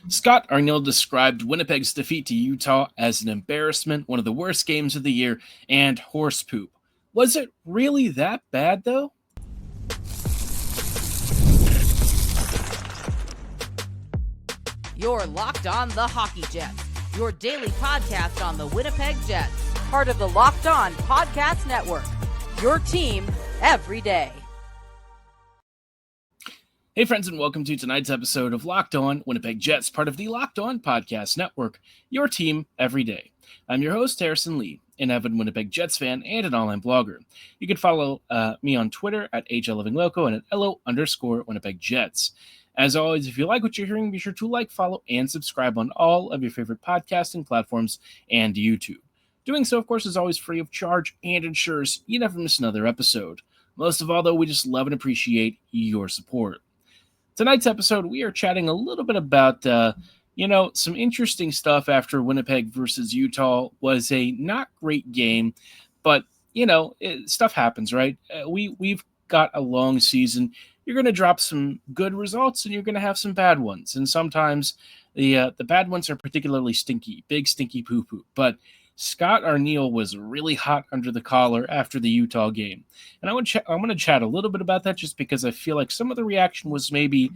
Scott Arniel described Winnipeg's defeat to Utah as an embarrassment, one of the worst games of the year, and horse poop. Was it really that bad, though? You're Locked On the Hockey Jets, your daily podcast on the Winnipeg Jets, part of the Locked On Podcast Network, your team every day. Hey, friends, and welcome to tonight's episode of Locked On Winnipeg Jets, part of the Locked On Podcast Network, your team every day. I'm your host, Harrison Lee, an avid Winnipeg Jets fan and an online blogger. You can follow me on Twitter at HLLivingLoco and at LO_Winnipeg Jets. As always, if you like what you're hearing, be sure to like, follow, and subscribe on all of your favorite podcasting platforms and YouTube. Doing so, of course, is always free of charge and ensures you never miss another episode. Most of all, though, we just love and appreciate your support. Tonight's episode, we are chatting a little bit about, some interesting stuff after Winnipeg versus Utah was a not great game, but, stuff happens, right? We've got a long season. You're going to drop some good results and you're going to have some bad ones. And sometimes the bad ones are particularly stinky, big stinky poo-poo. But Scott Arniel was really hot under the collar after the Utah game. And I want to chat a little bit about that just because I feel like some of the reaction was maybe,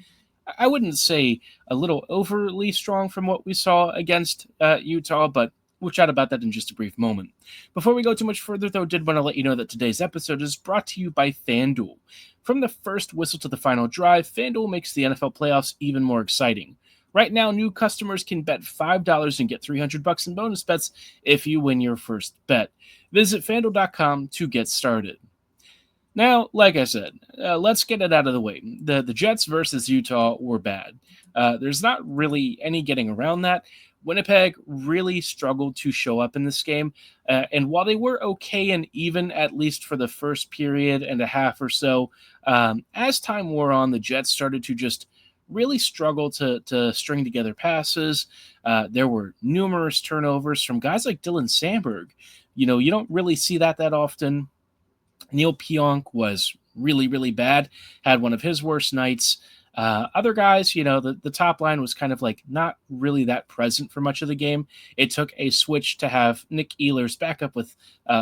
I wouldn't say a little overly strong from what we saw against Utah, but we'll chat about that in just a brief moment. Before we go too much further, though, did want to let you know that today's episode is brought to you by FanDuel. From the first whistle to the final drive, FanDuel makes the NFL playoffs even more exciting. Right now, new customers can bet $5 and get $300 in bonus bets if you win your first bet. Visit FanDuel.com to get started. Now, like I said, let's get it out of the way. The Jets versus Utah were bad. There's not really any getting around that. Winnipeg really struggled to show up in this game. And while they were okay and even, at least for the first period and a half or so, as time wore on, the Jets started to just really struggle to string together passes. There were numerous turnovers from guys like Dylan Samberg. You don't really see that often. Neil Pionk was really, really bad, had one of his worst nights. Other guys, the top line was kind of like not really that present for much of the game. It took a switch to have Nick Ehlers back up with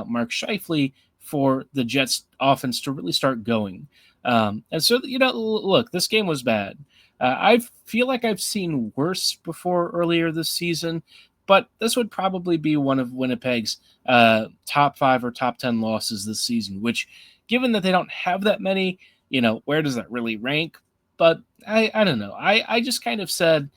Mark Scheifele for the Jets offense to really start going. And so, look, this game was bad. I feel like I've seen worse before earlier this season, but this would probably be one of Winnipeg's top 5 or top 10 losses this season, which, given that they don't have that many, where does that really rank? But I don't know. I just kind of said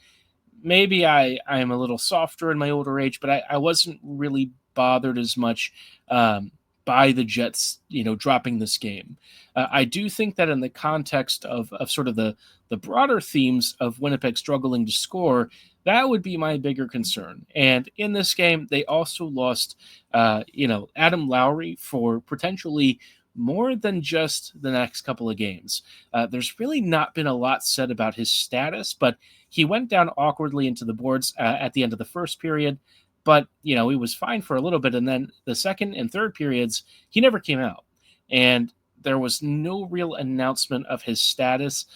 maybe I am a little softer in my older age, but I wasn't really bothered as much by the Jets, dropping this game. I do think that in the context of sort of the broader themes of Winnipeg struggling to score, that would be my bigger concern. And in this game, they also lost, Adam Lowry for potentially more than just the next couple of games. There's really not been a lot said about his status, but he went down awkwardly into the boards at the end of the first period. But, he was fine for a little bit. And then the second and third periods, he never came out. And there was no real announcement of his status.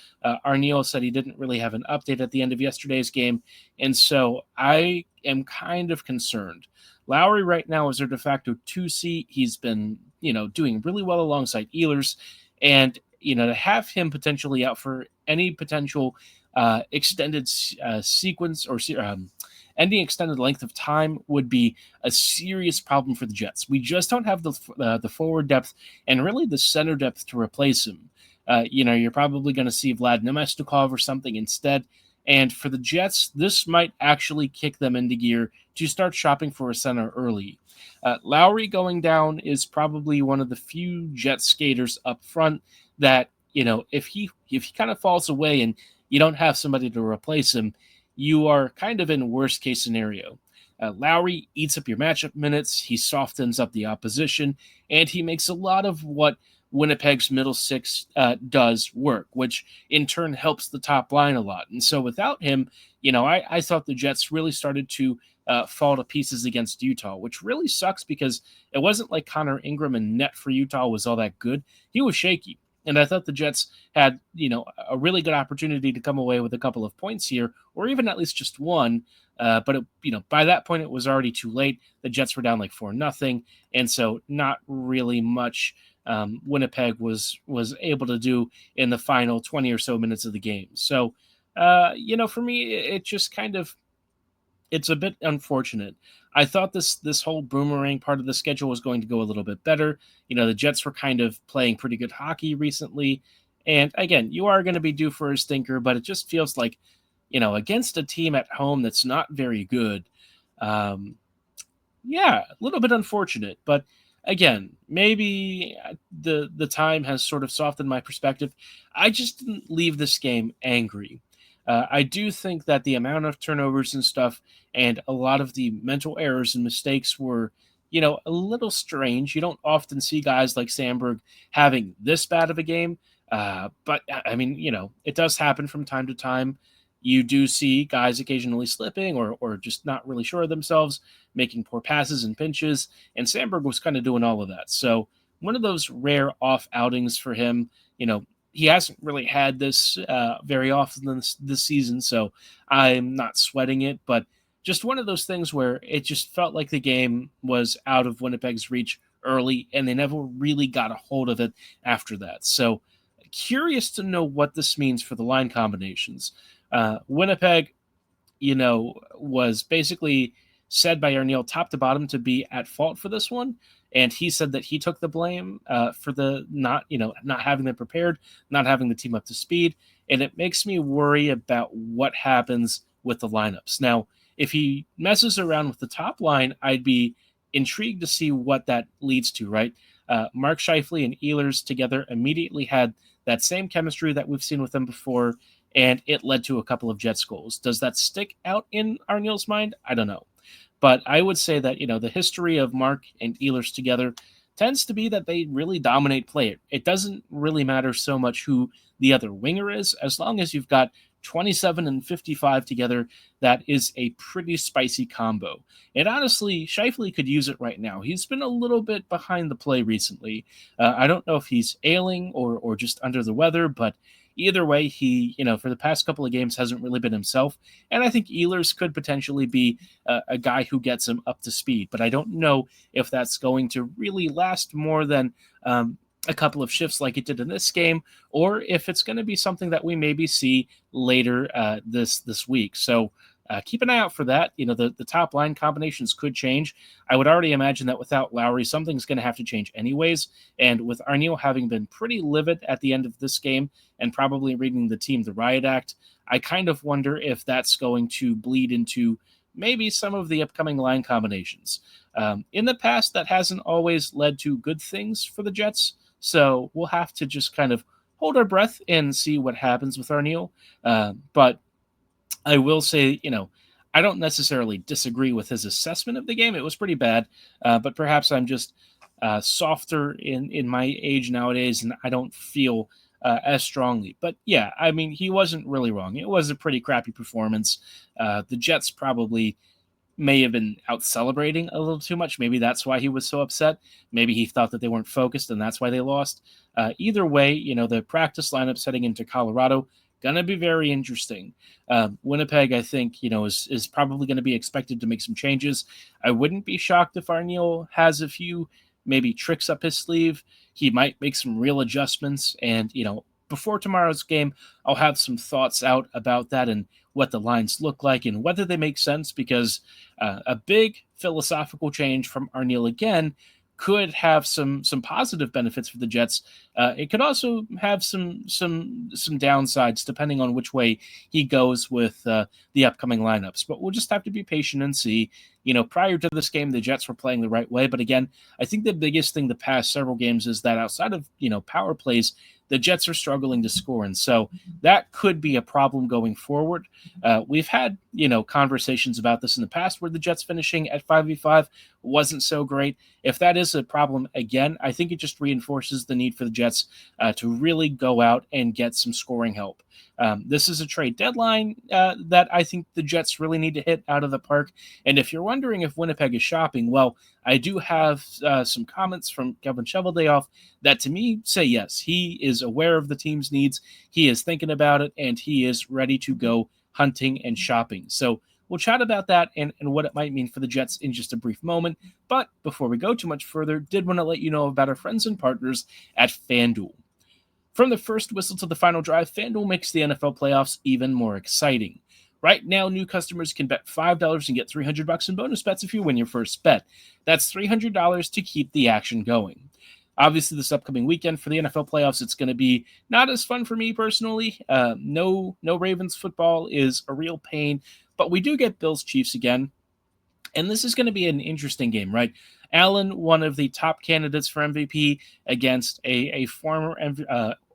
Arniel said he didn't really have an update at the end of yesterday's game. And so I am kind of concerned. Lowry right now is their de facto 2C. He's been, doing really well alongside Ehlers. And, to have him potentially out for any potential extended sequence or ending extended length of time would be a serious problem for the Jets. We just don't have the forward depth and really the center depth to replace him. You're probably going to see Vlad Nemestikov or something instead. And for the Jets, this might actually kick them into gear to start shopping for a center early. Lowry going down is probably one of the few Jets skaters up front that, if he kind of falls away and you don't have somebody to replace him, you are kind of in worst case scenario. Lowry eats up your matchup minutes, he softens up the opposition, and he makes a lot of what Winnipeg's middle six does work, which in turn helps the top line a lot. And so without him, I thought the Jets really started to fall to pieces against Utah, which really sucks because it wasn't like Connor Ingram and net for Utah was all that good. He was shaky. And I thought the Jets had, a really good opportunity to come away with a couple of points here, or even at least just one. But by that point, it was already too late. The Jets were down like 4-0, and so not really much Winnipeg was able to do in the final 20 or so minutes of the game. So, for me, it just kind of it's a bit unfortunate. I thought this whole boomerang part of the schedule was going to go a little bit better. The Jets were kind of playing pretty good hockey recently. And again, you are going to be due for a stinker, but it just feels like, against a team at home that's not very good. Yeah, a little bit unfortunate, but again, maybe the time has sort of softened my perspective. I just didn't leave this game angry. I do think that the amount of turnovers and stuff and a lot of the mental errors and mistakes were, a little strange. You don't often see guys like Samberg having this bad of a game. But I mean, it does happen from time to time. You do see guys occasionally slipping or just not really sure of themselves, making poor passes and pinches. And Samberg was kind of doing all of that. So one of those rare off outings for him. He hasn't really had this very often this season, so I'm not sweating it. But just one of those things where it just felt like the game was out of Winnipeg's reach early, and they never really got a hold of it after that. So curious to know what this means for the line combinations. Winnipeg, was basically said by Arniel top to bottom to be at fault for this one. And he said that he took the blame for the not having them prepared, not having the team up to speed. And it makes me worry about what happens with the lineups. Now, if he messes around with the top line, I'd be intrigued to see what that leads to, right? Mark Scheifele and Ehlers together immediately had that same chemistry that we've seen with them before, and it led to a couple of Jets goals. Does that stick out in Arniel's mind? I don't know. But I would say that, the history of Mark and Ehlers together tends to be that they really dominate play. It doesn't really matter so much who the other winger is, as long as you've got 27 and 55 together. That is a pretty spicy combo. And honestly, Scheifele could use it right now. He's been a little bit behind the play recently. I don't know if he's ailing or just under the weather, but either way, he, for the past couple of games hasn't really been himself. And I think Ehlers could potentially be a guy who gets him up to speed. But I don't know if that's going to really last more than a couple of shifts like it did in this game, or if it's going to be something that we maybe see later this week. So keep an eye out for that. The top line combinations could change. I would already imagine that without Lowry, something's going to have to change anyways. And with Arniel having been pretty livid at the end of this game and probably reading the team the riot act, I kind of wonder if that's going to bleed into maybe some of the upcoming line combinations. In the past, that hasn't always led to good things for the Jets. So we'll have to just kind of hold our breath and see what happens with Arniel. But I will say, I don't necessarily disagree with his assessment of the game. It was pretty bad, but perhaps I'm just softer in my age nowadays, and I don't feel as strongly. But yeah, I mean, he wasn't really wrong. It was a pretty crappy performance. The Jets probably may have been out celebrating a little too much. Maybe that's why he was so upset. Maybe he thought that they weren't focused, and that's why they lost. Either way, the practice lineups heading into Colorado, going to be very interesting. Winnipeg, I think, is probably going to be expected to make some changes. I wouldn't be shocked if Arniel has a few maybe tricks up his sleeve. He might make some real adjustments. And, before tomorrow's game, I'll have some thoughts out about that and what the lines look like and whether they make sense, because a big philosophical change from Arniel again could have some positive benefits for the Jets. It could also have some downsides depending on which way he goes with the upcoming lineups. But we'll just have to be patient and see. Prior to this game, the Jets were playing the right way. But again, I think the biggest thing the past several games is that outside of power plays, the Jets are struggling to score. And so that could be a problem going forward. We've had, conversations about this in the past where the Jets finishing at 5v5 wasn't so great. If that is a problem again, I think it just reinforces the need for the Jets to really go out and get some scoring help. This is a trade deadline that I think the Jets really need to hit out of the park. And if you're wondering if Winnipeg is shopping, well, I do have some comments from Kevin Cheveldayoff that to me say yes. He is aware of the team's needs, he is thinking about it, and he is ready to go hunting and shopping. So we'll chat about that and what it might mean for the Jets in just a brief moment. But before we go too much further, did want to let you know about our friends and partners at FanDuel. From the first whistle to the final drive, FanDuel makes the NFL playoffs even more exciting. Right now, new customers can bet $5 and get $300 in bonus bets if you win your first bet. That's $300 to keep the action going. Obviously, this upcoming weekend for the NFL playoffs, it's going to be not as fun for me personally. No Ravens football is a real pain, but we do get Bills Chiefs again. And this is going to be an interesting game, right? Allen, one of the top candidates for MVP, against a former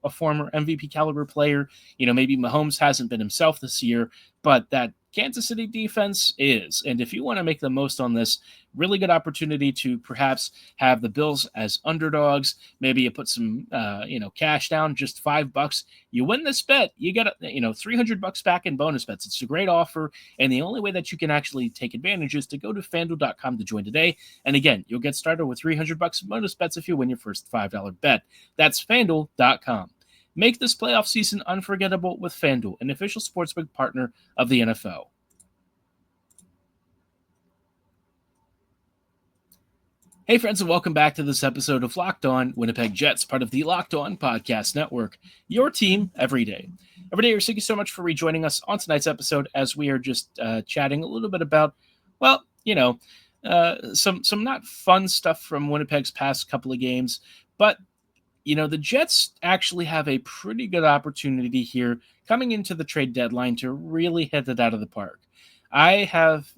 MVP caliber player. Maybe Mahomes hasn't been himself this year, but that Kansas City defense is. And if you want to make the most on this, really good opportunity to perhaps have the Bills as underdogs. Maybe you put some, cash down, just $5. You win this bet, you get, $300 back in bonus bets. It's a great offer. And the only way that you can actually take advantage is to go to FanDuel.com to join today. And again, you'll get started with $300 in bonus bets if you win your first $5 bet. That's FanDuel.com. Make this playoff season unforgettable with FanDuel, an official sportsbook partner of the NFL. Hey, friends, and welcome back to this episode of Locked On Winnipeg Jets, part of the Locked On Podcast Network, your team every day. Every day, thank you so much for rejoining us on tonight's episode as we are just chatting a little bit about, some not fun stuff from Winnipeg's past couple of games, but the Jets actually have a pretty good opportunity here coming into the trade deadline to really hit it out of the park. I have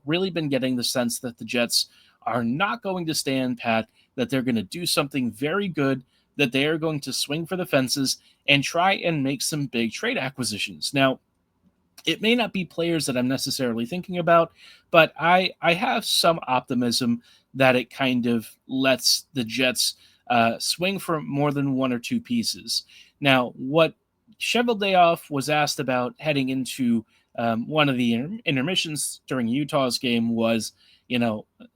really been getting the sense that the Jets are not going to stand pat, that they're going to do something very good, that they are going to swing for the fences and try and make some big trade acquisitions. Now, it may not be players that I'm necessarily thinking about, but I have some optimism that it kind of lets the Jets swing for more than one or two pieces. Now, what Cheveldayoff was asked about heading into one of the intermissions during Utah's game was,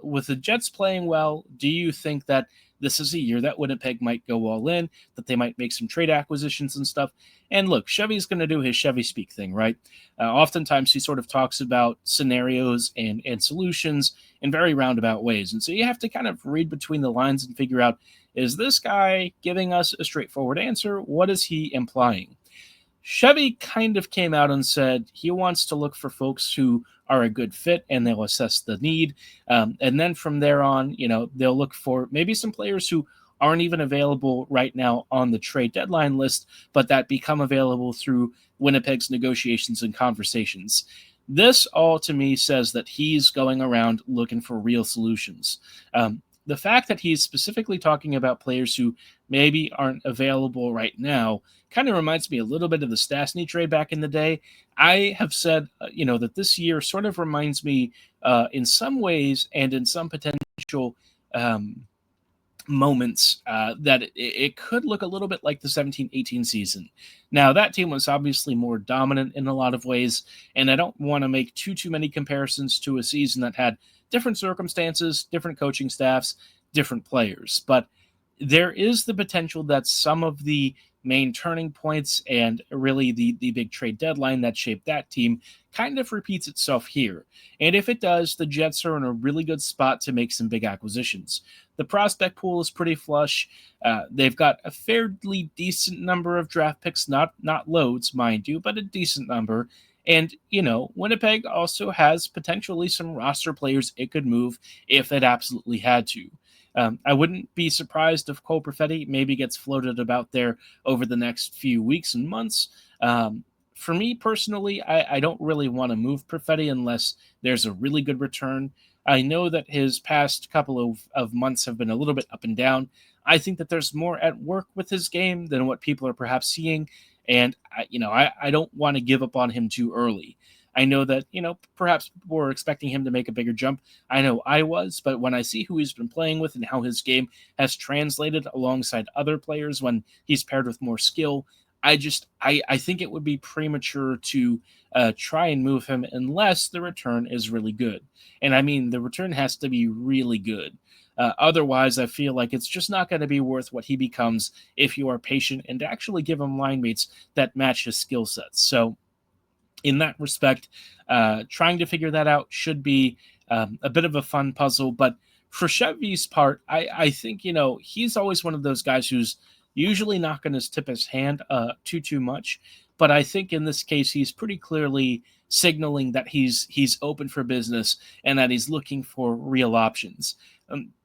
with the Jets playing well, do you think that this is a year that Winnipeg might go all in, that they might make some trade acquisitions and stuff? And look, Chevy's going to do his Chevy speak thing, right? Oftentimes he sort of talks about scenarios and solutions in very roundabout ways. And so you have to kind of read between the lines and figure out, is this guy giving us a straightforward answer? What is he implying? Chevy kind of came out and said he wants to look for folks who are a good fit and they'll assess the need. And then from there on, they'll look for maybe some players who aren't even available right now on the trade deadline list, but that become available through Winnipeg's negotiations and conversations. This all to me says that he's going around looking for real solutions. The fact that he's specifically talking about players who maybe aren't available right now kind of reminds me a little bit of the Stastny trade back in the day. I have said, that this year sort of reminds me in some ways and in some potential moments that it could look a little bit like the 17-18 season. Now, that team was obviously more dominant in a lot of ways, and I don't want to make too many comparisons to a season that had different circumstances, different coaching staffs, different players. But there is the potential that some of the main turning points and really the big trade deadline that shaped that team kind of repeats itself here. And if it does, the Jets are in a really good spot to make some big acquisitions. The prospect pool is pretty flush. They've got a fairly decent number of draft picks, not loads, mind you, but a decent number. And, Winnipeg also has potentially some roster players it could move if it absolutely had to. I wouldn't be surprised if Cole Perfetti maybe gets floated about there over the next few weeks and months. For me personally, I don't really want to move Perfetti unless there's a really good return. I know that his past couple of months have been a little bit up and down. I think that there's more at work with his game than what people are perhaps seeing. And, I don't want to give up on him too early. I know that, perhaps people were expecting him to make a bigger jump. I know I was, but when I see who he's been playing with and how his game has translated alongside other players when he's paired with more skill, I think it would be premature to try and move him unless the return is really good. And I mean, the return has to be really good. Otherwise, I feel like it's just not going to be worth what he becomes if you are patient and actually give him line mates that match his skill sets. So, in that respect, trying to figure that out should be a bit of a fun puzzle. But for Chevy's part, I think, he's always one of those guys who's usually not going to tip his hand too much. But I think in this case, he's pretty clearly signaling that he's open for business and that he's looking for real options.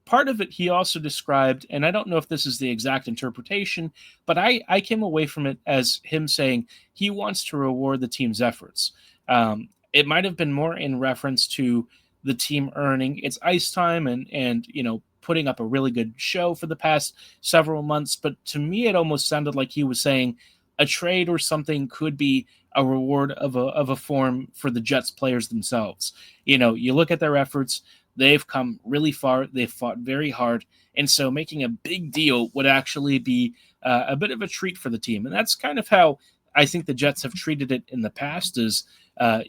Part of it he also described, and I don't know if this is the exact interpretation, but I came away from it as him saying he wants to reward the team's efforts. It might have been more in reference to the team earning its ice time and putting up a really good show for the past several months. But to me, it almost sounded like he was saying a trade or something could be a reward of a form for the Jets players themselves. You look at their efforts. They've come really far. They've fought very hard. And so making a big deal would actually be a bit of a treat for the team. And that's kind of how I think the Jets have treated it in the past is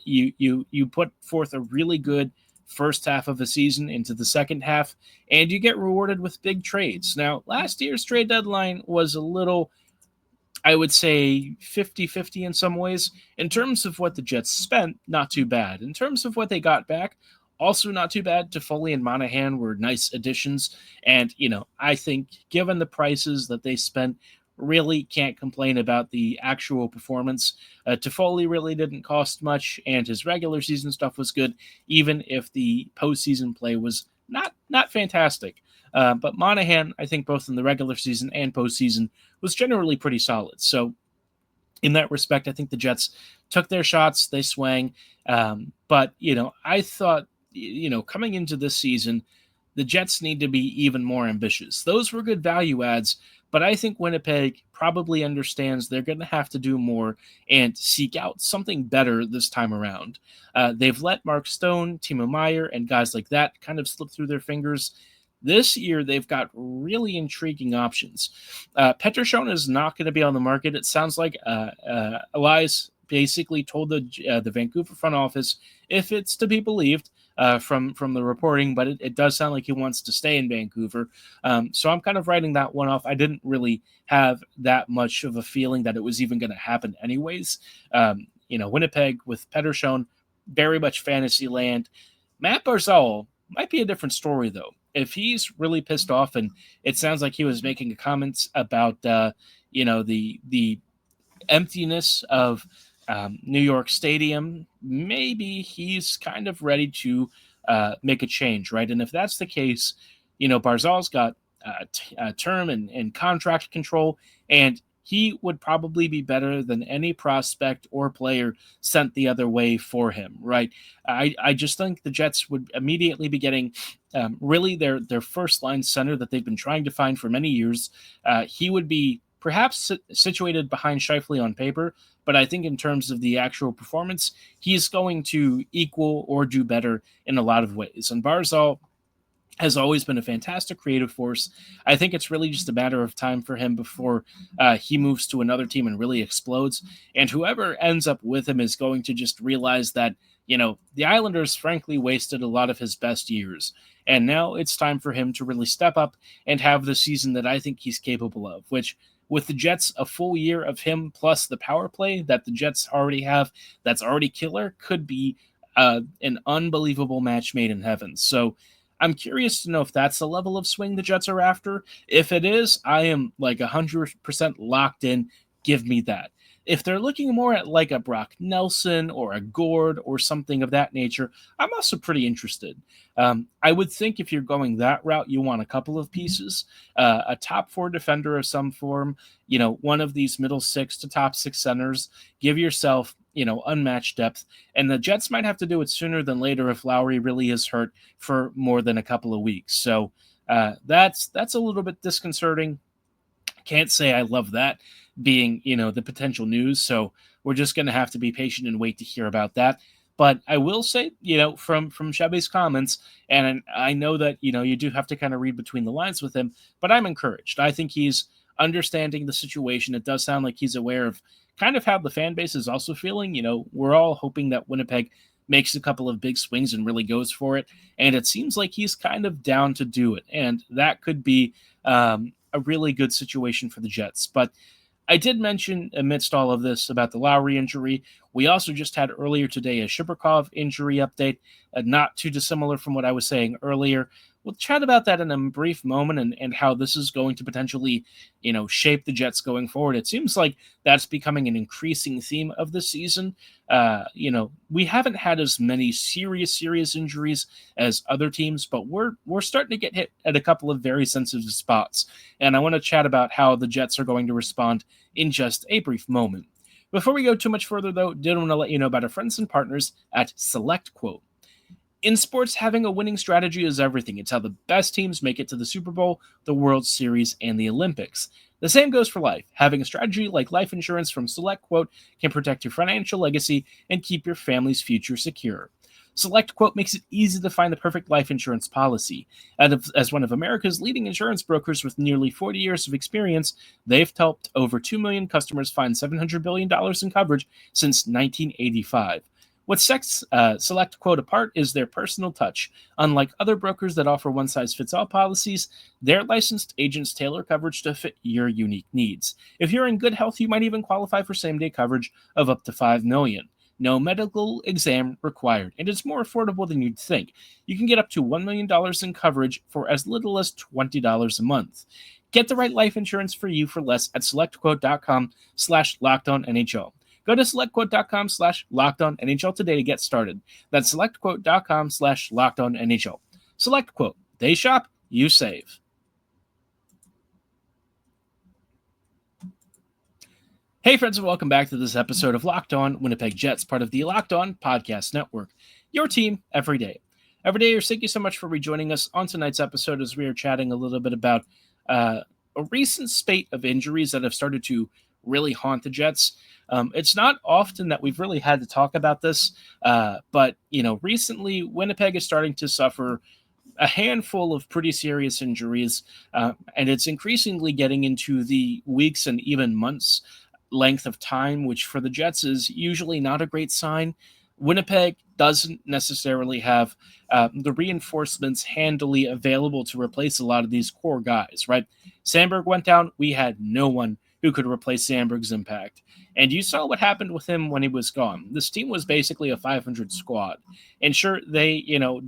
you put forth a really good first half of a season into the second half, and you get rewarded with big trades. Now, last year's trade deadline was a little, I would say, 50-50 in some ways. In terms of what the Jets spent, not too bad. In terms of what they got back, also not too bad. Toffoli and Monahan were nice additions. And, I think given the prices that they spent, really can't complain about the actual performance. Toffoli really didn't cost much, and his regular season stuff was good, even if the postseason play was not fantastic. But Monahan, I think both in the regular season and postseason, was generally pretty solid. So in that respect, I think the Jets took their shots, they swang. But, I thought, coming into this season, the Jets need to be even more ambitious. Those were good value adds, but I think Winnipeg probably understands they're going to have to do more and seek out something better this time around. They've let Mark Stone, Timo Meier, and guys like that kind of slip through their fingers. This year, they've got really intriguing options. Petrosone is not going to be on the market. It sounds like Elias basically told the Vancouver front office, if it's to be believed, from the reporting, but it does sound like he wants to stay in Vancouver. So I'm kind of writing that one off. I didn't really have that much of a feeling that it was even going to happen anyways. Winnipeg with Petrosone, very much fantasy land. Matt Barzal might be a different story, though. If he's really pissed off, and it sounds like he was making comments about, the emptiness of New York Stadium, maybe he's kind of ready to make a change, right? And if that's the case, Barzal's got term and contract control, and he would probably be better than any prospect or player sent the other way for him, right? I just think the Jets would immediately be getting really their first line center that they've been trying to find for many years. He would be perhaps situated behind Scheifele on paper, but I think in terms of the actual performance, he's going to equal or do better in a lot of ways. And Barzal has always been a fantastic creative force. I think it's really just a matter of time for him before he moves to another team and really explodes. And whoever ends up with him is going to just realize that, the Islanders frankly wasted a lot of his best years. And now it's time for him to really step up and have the season that I think he's capable of, which with the Jets, a full year of him plus the power play that the Jets already have that's already killer could be an unbelievable match made in heaven. So I'm curious to know if that's the level of swing the Jets are after. If it is, I am like 100% locked in. Give me that. If they're looking more at like a Brock Nelson or a Gord or something of that nature, I'm also pretty interested. I would think if you're going that route, you want a couple of pieces, a top 4 defender of some form, one of these middle 6 to top 6 centers. Give yourself, unmatched depth. And the Jets might have to do it sooner than later if Lowry really is hurt for more than a couple of weeks. So that's a little bit disconcerting. Can't say I love that being, the potential news. So we're just going to have to be patient and wait to hear about that. But I will say, from Chevy's comments, and I know that, you do have to kind of read between the lines with him, but I'm encouraged. I think he's understanding the situation. It does sound like he's aware of kind of how the fan base is also feeling. We're all hoping that Winnipeg makes a couple of big swings and really goes for it. And it seems like he's kind of down to do it. And that could be a really good situation for the Jets. But I did mention amidst all of this about the Lowry injury. We also just had earlier today a Shiberkov injury update, not too dissimilar from what I was saying earlier. We'll chat about that in a brief moment and how this is going to potentially, shape the Jets going forward. It seems like that's becoming an increasing theme of the season. We haven't had as many serious injuries as other teams, but we're starting to get hit at a couple of very sensitive spots. And I want to chat about how the Jets are going to respond in just a brief moment. Before we go too much further, though, did want to let you know about our friends and partners at SelectQuote. In sports, having a winning strategy is everything. It's how the best teams make it to the Super Bowl, the World Series, and the Olympics. The same goes for life. Having a strategy like life insurance from SelectQuote can protect your financial legacy and keep your family's future secure. SelectQuote makes it easy to find the perfect life insurance policy. As one of America's leading insurance brokers with nearly 40 years of experience, they've helped over 2 million customers find $700 billion in coverage since 1985. What sets SelectQuote apart is their personal touch. Unlike other brokers that offer one-size-fits-all policies, their licensed agents tailor coverage to fit your unique needs. If you're in good health, you might even qualify for same-day coverage of up to $5 million. No medical exam required, and it's more affordable than you'd think. You can get up to $1 million in coverage for as little as $20 a month. Get the right life insurance for you for less at selectquote.com/LockedOnNHL. Go to selectquote.com/LockedOnNHL today to get started. That's selectquote.com/LockedOnNHL. SelectQuote. They shop, you save. Hey friends, and welcome back to this episode of Locked On Winnipeg Jets, part of the Locked On Podcast Network. Your team every day. Every day, thank you so much for rejoining us on tonight's episode as we are chatting a little bit about a recent spate of injuries that have started to really haunt the Jets. It's not often that we've really had to talk about this, but recently Winnipeg is starting to suffer a handful of pretty serious injuries, and it's increasingly getting into the weeks and even months length of time, which for the Jets is usually not a great sign. Winnipeg doesn't necessarily have the reinforcements handily available to replace a lot of these core guys, right? Samberg went down. We had no one who could replace Samberg's impact. And you saw what happened with him when he was gone. This team was basically a 500 squad. And sure, they,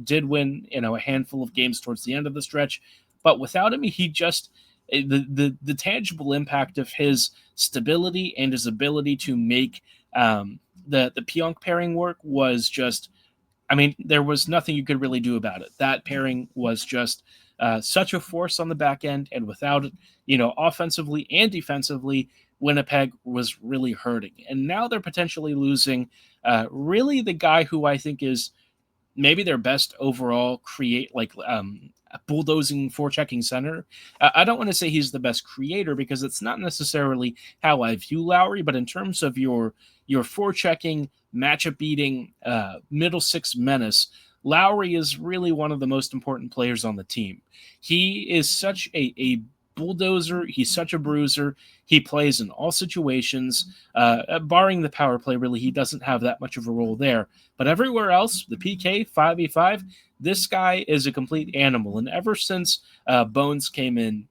did win, a handful of games towards the end of the stretch. But without him, he just, the tangible impact of his stability and his ability to make the Pionk pairing work was just, there was nothing you could really do about it. That pairing was just such a force on the back end, and without it, offensively and defensively, Winnipeg was really hurting. And now they're potentially losing really the guy who I think is maybe their best overall bulldozing forechecking center. I don't want to say he's the best creator because it's not necessarily how I view Lowry, but in terms of your forechecking, matchup beating, middle six menace, Lowry is really one of the most important players on the team. He is such a bulldozer. He's such a bruiser. He plays in all situations. Barring the power play, really, he doesn't have that much of a role there. But everywhere else, the PK, 5v5, this guy is a complete animal. And ever since Bones came in,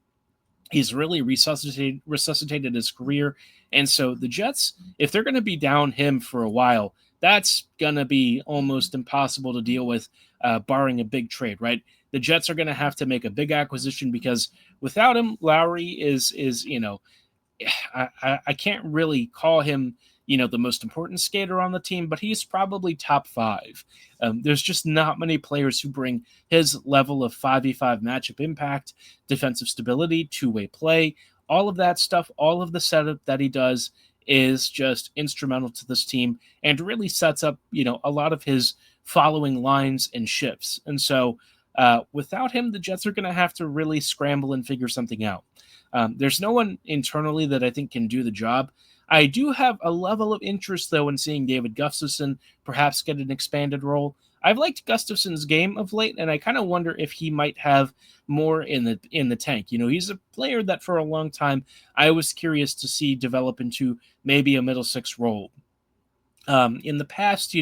he's really resuscitated his career. And so the Jets, if they're going to be down him for a while, that's going to be almost impossible to deal with, barring a big trade, right? The Jets are going to have to make a big acquisition because without him, Lowry is I can't really call him, the most important skater on the team, but he's probably top 5. There's just not many players who bring his level of 5v5 matchup impact, defensive stability, two-way play, all of that stuff, all of the setup that he does is just instrumental to this team and really sets up, a lot of his following lines and shifts. And so without him, the Jets are going to have to really scramble and figure something out. There's no one internally that I think can do the job. I do have a level of interest, though, in seeing David Gustafsson perhaps get an expanded role. I've liked Gustafson's game of late, and I kind of wonder if he might have more in the tank. He's a player that for a long time I was curious to see develop into maybe a middle six role. In the past,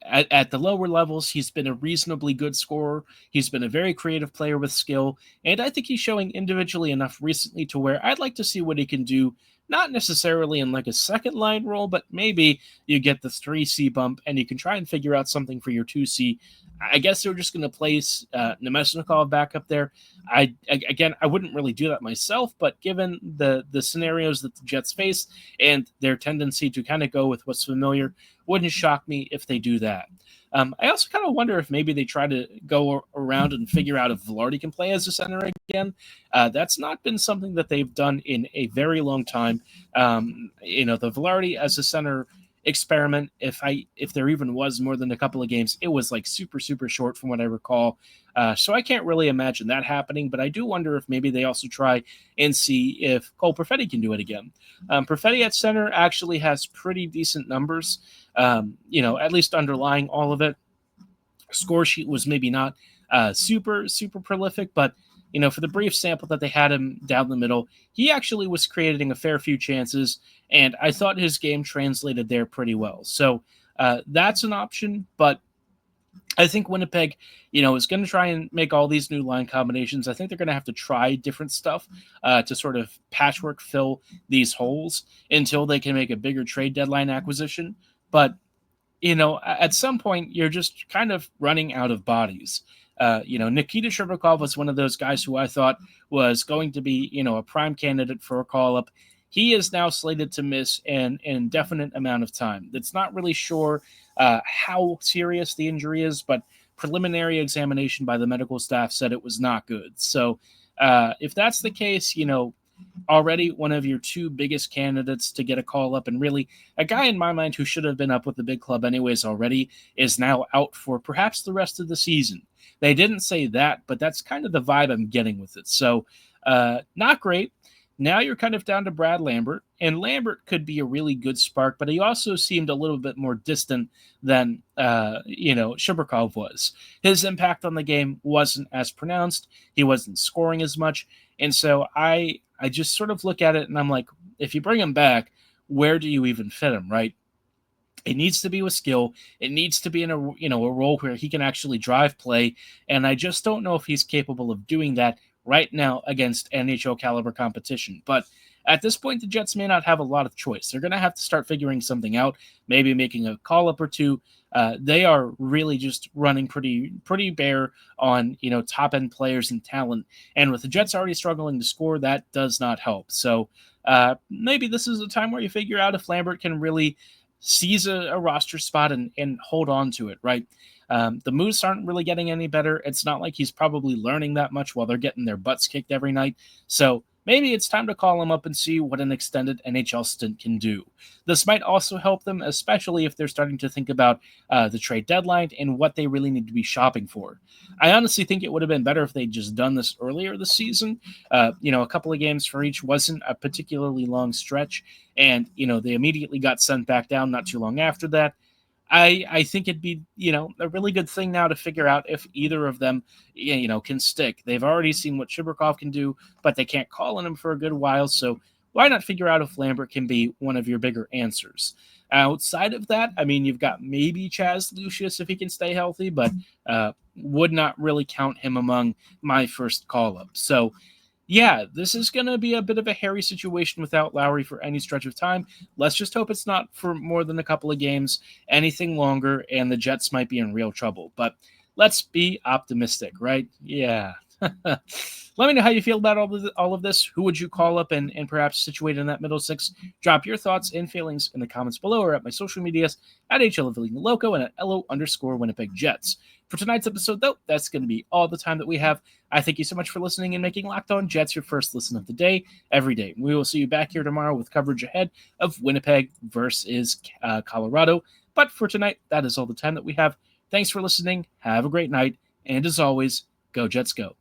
at the lower levels, he's been a reasonably good scorer. He's been a very creative player with skill, and I think he's showing individually enough recently to where I'd like to see what he can do, not necessarily in like a second line role, but maybe you get the 3C bump and you can try and figure out something for your 2C. I guess they're just going to place Nemesnikov back up there. I wouldn't really do that myself, but given the scenarios that the Jets face and their tendency to kind of go with what's familiar, wouldn't shock me if they do that. I also kind of wonder if maybe they try to go around and figure out if Lowry can play as a center again. That's not been something that they've done in a very long time. The Lowry as a center experiment, if there even was more than a couple of games, it was like super, super short from what I recall. So I can't really imagine that happening, but I do wonder if maybe they also try and see if Cole Perfetti can do it again. Perfetti at center actually has pretty decent numbers, at least underlying all of it. Score sheet was maybe not super, super prolific, but for the brief sample that they had him down the middle, he actually was creating a fair few chances, and I thought his game translated there pretty well. So that's an option, but I think Winnipeg, is going to try and make all these new line combinations. I think they're going to have to try different stuff to sort of patchwork fill these holes until they can make a bigger trade deadline acquisition. But, at some point, you're just kind of running out of bodies. Nikita Sherbakov was one of those guys who I thought was going to be, a prime candidate for a call-up. He is now slated to miss an indefinite amount of time. It's not really sure how serious the injury is, but preliminary examination by the medical staff said it was not good. So if that's the case, already one of your two biggest candidates to get a call up, and really a guy in my mind who should have been up with the big club anyways already, is now out for perhaps the rest of the season. They didn't say that, but that's kind of the vibe I'm getting with it. So not great. Now you're kind of down to Brad Lambert, and Lambert could be a really good spark, but he also seemed a little bit more distant than, Sherbakov was. His impact on the game wasn't as pronounced. He wasn't scoring as much. And so I just sort of look at it and I'm like, if you bring him back, where do you even fit him, right? It needs to be with skill. It needs to be in a role where he can actually drive play. And I just don't know if he's capable of doing that right now against NHL caliber competition. But at this point, the Jets may not have a lot of choice. They're going to have to start figuring something out, maybe making a call-up or two. They are really just running pretty bare on, top-end players and talent. And with the Jets already struggling to score, that does not help. So maybe this is a time where you figure out if Lambert can really seize a roster spot and hold on to it, right? The Moose aren't really getting any better. It's not like he's probably learning that much while they're getting their butts kicked every night. So maybe it's time to call him up and see what an extended NHL stint can do. This might also help them, especially if they're starting to think about the trade deadline and what they really need to be shopping for. I honestly think it would have been better if they'd just done this earlier this season. A couple of games for each wasn't a particularly long stretch, and, they immediately got sent back down not too long after that. I think it'd be, a really good thing now to figure out if either of them, can stick. They've already seen what Sherbakov can do, but they can't call on him for a good while. So why not figure out if Lambert can be one of your bigger answers? Outside of that, you've got maybe Chaz Lucius if he can stay healthy, but would not really count him among my first call-up. So yeah, this is going to be a bit of a hairy situation without Lowry for any stretch of time. Let's just hope it's not for more than a couple of games, anything longer, and the Jets might be in real trouble. But let's be optimistic, right? Yeah. Let me know how you feel about all of this. Who would you call up and perhaps situate in that middle six? Drop your thoughts and feelings in the comments below or at my social medias at HLOco and at LO_Winnipeg Jets. For tonight's episode, though, that's going to be all the time that we have. I thank you so much for listening and making Locked On Jets your first listen of the day, every day. We will see you back here tomorrow with coverage ahead of Winnipeg versus Colorado. But for tonight, that is all the time that we have. Thanks for listening. Have a great night. And as always, go Jets go.